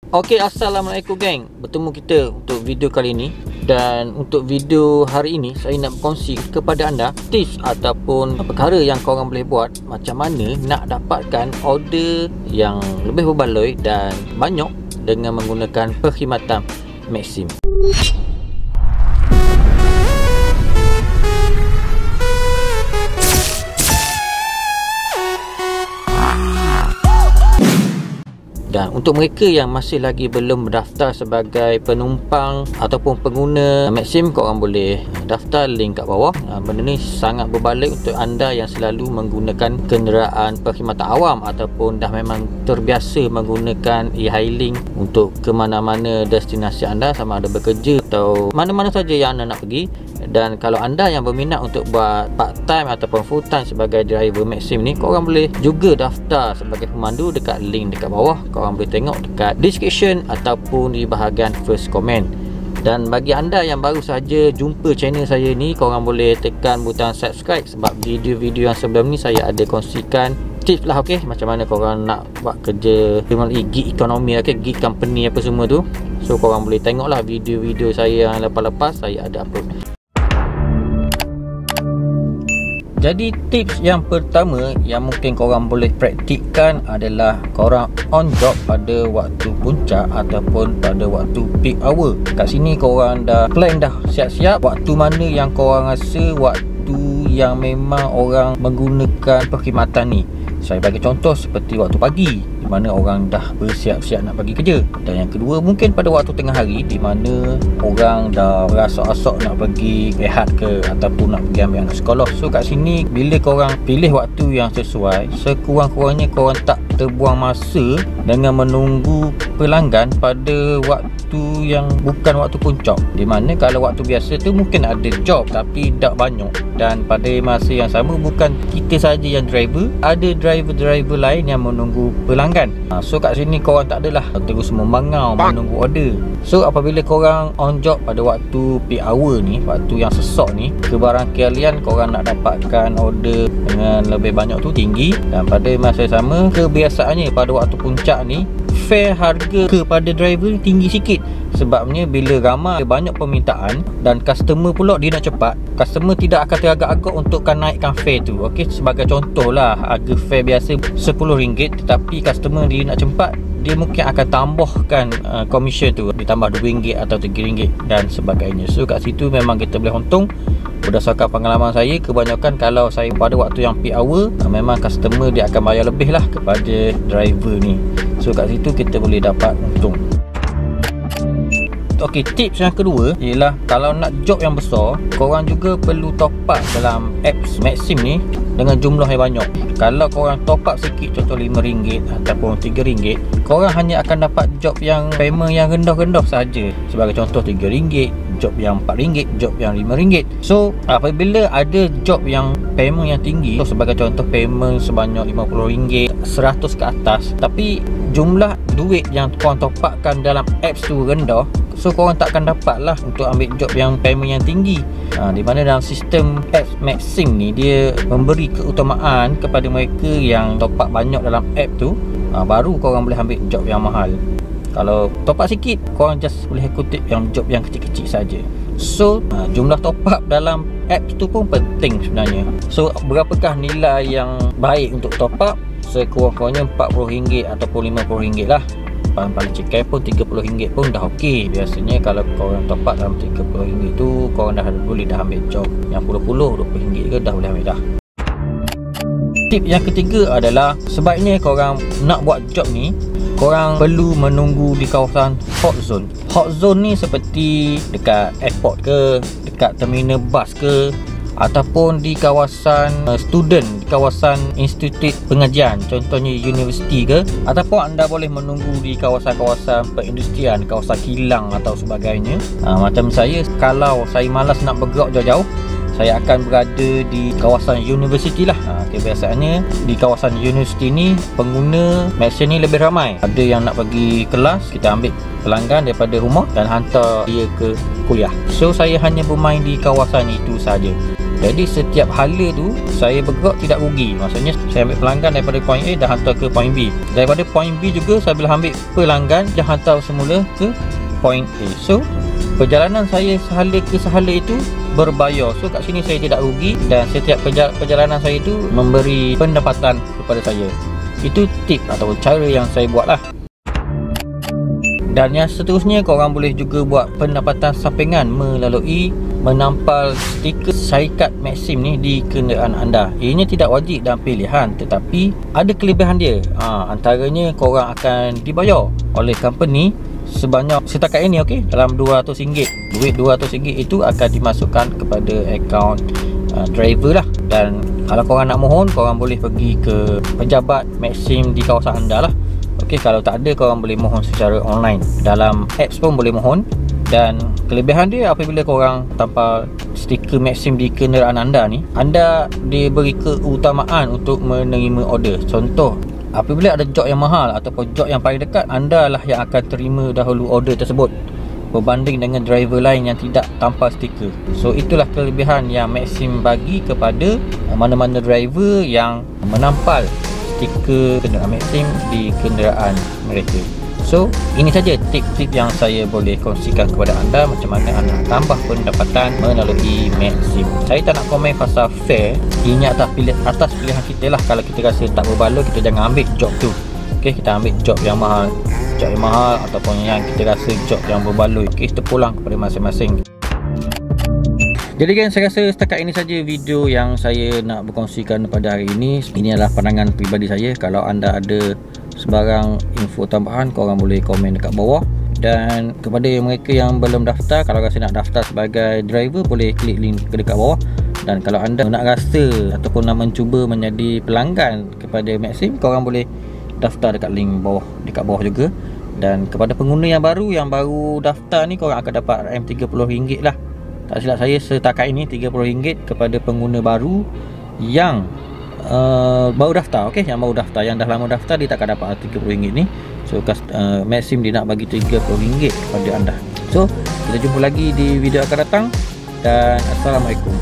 Okey, Assalamualaikum geng. Bertemu kita untuk video kali ini. Dan untuk video hari ini, saya nak berkongsi kepada anda tips ataupun perkara yang korang boleh buat macam mana nak dapatkan order yang lebih berbaloi dan banyak dengan menggunakan perkhidmatan Maxim. Dan untuk mereka yang masih lagi belum berdaftar sebagai penumpang ataupun pengguna Maxim, korang boleh daftar link kat bawah. Benda ni sangat berbalik untuk anda yang selalu menggunakan kenderaan perkhidmatan awam ataupun dah memang terbiasa menggunakan e-hailing untuk ke mana-mana destinasi anda, sama ada bekerja atau mana-mana saja yang anda nak pergi. Dan kalau anda yang berminat untuk buat part time ataupun full time sebagai driver Maxim ni, korang boleh juga daftar sebagai pemandu dekat link dekat bawah. Korang boleh tengok dekat description ataupun di bahagian first comment. Dan bagi anda yang baru saja jumpa channel saya ni, korang boleh tekan butang subscribe sebab video-video yang sebelum ni saya ada kongsikan tips lah, okey, macam mana korang nak buat kerja gig ekonomi, okey, gig company apa semua tu. So korang boleh tengok lah video-video saya yang lepas-lepas saya ada upload. Jadi tips yang pertama yang mungkin korang boleh praktikkan adalah korang on job pada waktu puncak ataupun pada waktu peak hour. Kat sini korang dah plan dah siap-siap waktu mana yang korang rasa waktu yang memang orang menggunakan perkhidmatan ni. Saya bagi contoh seperti waktu pagi di mana orang dah bersiap-siap nak pergi kerja. Dan yang kedua mungkin pada waktu tengah hari di mana orang dah berasok-asok nak pergi rehat ke ataupun nak pergi ambil anak sekolah. So kat sini bila korang pilih waktu yang sesuai, sekurang-kurangnya korang tak terbuang masa dengan menunggu pelanggan pada waktu yang bukan waktu puncak. Di mana kalau waktu biasa tu mungkin ada job tapi tak banyak, dan pada masa yang sama bukan kita saja yang driver, ada driver-driver lain yang menunggu pelanggan. So kat sini korang tak adalah terus membangau menunggu order. So apabila korang on job pada waktu peak hour ni, waktu yang sesak ni, kebarangkalian korang nak dapatkan order dengan lebih banyak tu tinggi. Dan pada masa sama, kebiasaannya pada waktu puncak ni fare harga kepada driver tinggi sikit. Sebabnya bila ramai banyak permintaan dan customer pula dia nak cepat, customer tidak akan teragak-agak untuk naikkan fare tu. Okey, sebagai contoh lah, harga fare biasa RM10 tetapi customer dia nak cepat, dia mungkin akan tambahkan commission tu, ditambah RM2 atau RM3 dan sebagainya. So kat situ memang kita boleh untung. Berdasarkan pengalaman saya, kebanyakan kalau saya pada waktu yang peak hour, memang customer dia akan bayar lebih lah kepada driver ni. So kat situ kita boleh dapat untung. Okey, tips yang kedua ialah kalau nak job yang besar, korang juga perlu top up dalam apps Maxim ni dengan jumlah yang banyak. Kalau korang top up sikit, contoh RM5 ataupun RM3, korang hanya akan dapat job yang payment yang rendah-rendah saja. Sebagai contoh RM3, job yang RM4, job yang RM5. So apabila ada job yang payment yang tinggi, so sebagai contoh payment sebanyak RM50, 100 ke atas, tapi jumlah duit yang korang top upkan dalam apps tu rendah, so korang takkan dapat lah untuk ambil job yang payment yang tinggi. Di mana dalam sistem apps Maxim ni, dia memberi keutamaan kepada mereka yang top up banyak dalam app tu, baru korang boleh ambil job yang mahal. Kalau top up sikit, korang just boleh kutip yang job yang kecil-kecil saja. So jumlah top up dalam apps tu pun penting sebenarnya. So berapakah nilai yang baik untuk top up? Sekurang-kurangnya RM40 ataupun RM50 lah. Paling cekai pun RM30 pun dah okey. Biasanya kalau korang top up dalam RM30 tu, korang dah boleh dah ambil job yang puluh-puluh RM20 ke dah boleh ambil dah. Tip yang ketiga adalah sebaiknya korang nak buat job ni, korang perlu menunggu di kawasan hot zone. Hot zone ni seperti dekat airport ke, dekat terminal bas ke, ataupun di kawasan student, di kawasan institut pengajian, contohnya universiti ke, ataupun anda boleh menunggu di kawasan-kawasan perindustrian, kawasan kilang atau sebagainya. Macam saya, kalau saya malas nak bergerak jauh-jauh, saya akan berada di kawasan universiti lah. Kebiasaannya di kawasan universiti ni pengguna Maxim ni lebih ramai. Ada yang nak pergi kelas, kita ambil pelanggan daripada rumah dan hantar dia ke kuliah. So saya hanya bermain di kawasan itu saja. Jadi setiap hala tu saya bergerak tidak rugi. Maksudnya saya ambil pelanggan daripada point A dah hantar ke point B. Daripada point B juga saya bila ambil pelanggan dah hantar semula ke point A. So perjalanan saya sehala ke sehala itu berbayar. So kat sini saya tidak rugi dan setiap perjalanan saya itu memberi pendapatan kepada saya. Itu tip atau cara yang saya buat lah. Dan yang seterusnya, korang boleh juga buat pendapatan sampingan melalui menampal stiker syarikat Maxim ni di kenderaan anda. Ianya tidak wajib dan pilihan, tetapi ada kelebihan dia. Antaranya korang akan dibayar oleh company sebanyak setakat ini, okey, dalam RM200. Duit RM200 itu akan dimasukkan kepada akaun driver lah. Dan kalau korang nak mohon, korang boleh pergi ke pejabat Maxim di kawasan anda lah. Okey, kalau tak ada, korang boleh mohon secara online. Dalam apps pun boleh mohon. Dan kelebihan dia apabila korang tampal stiker Maxim di kenderaan anda ni, anda diberi keutamaan untuk menerima order. Contoh, apabila ada job yang mahal ataupun job yang paling dekat, anda lah yang akan terima dahulu order tersebut berbanding dengan driver lain yang tidak tampal stiker. So itulah kelebihan yang Maxim bagi kepada mana-mana driver yang menampal stiker kenderaan Maxim di kenderaan mereka. So ini saja tip-tip yang saya boleh kongsikan kepada anda macam mana anda tambah pendapatan melalui Maxim. Saya tak nak komen pasal fare. Ini atas pilihan kita lah. Kalau kita rasa tak berbaloi, kita jangan ambil job tu. Okey, kita ambil job yang mahal, ataupun yang kita rasa job yang berbaloi. Okey, kita pulang kepada masing-masing. Jadi kan, saya rasa setakat ini saja video yang saya nak berkongsikan pada hari ini. Ini adalah pandangan peribadi saya. Kalau anda ada sebarang info tambahan, korang boleh komen dekat bawah. Dan kepada mereka yang belum daftar, kalau rasa nak daftar sebagai driver, boleh klik link ke dekat bawah. Dan kalau anda nak rasa ataupun nak mencuba menjadi pelanggan kepada Maxim, korang boleh daftar dekat link bawah, dekat bawah juga. Dan kepada pengguna yang baru daftar ni, korang akan dapat RM30 lah. Tak silap saya, setakat ini RM30 kepada pengguna baru yang baru daftar. Okey, yang baru daftar. Yang dah lama daftar, dia tak akan dapat RM30 ni. So Maxim dia nak bagi RM30 kepada anda. So kita jumpa lagi di video akan datang. Dan Assalamualaikum.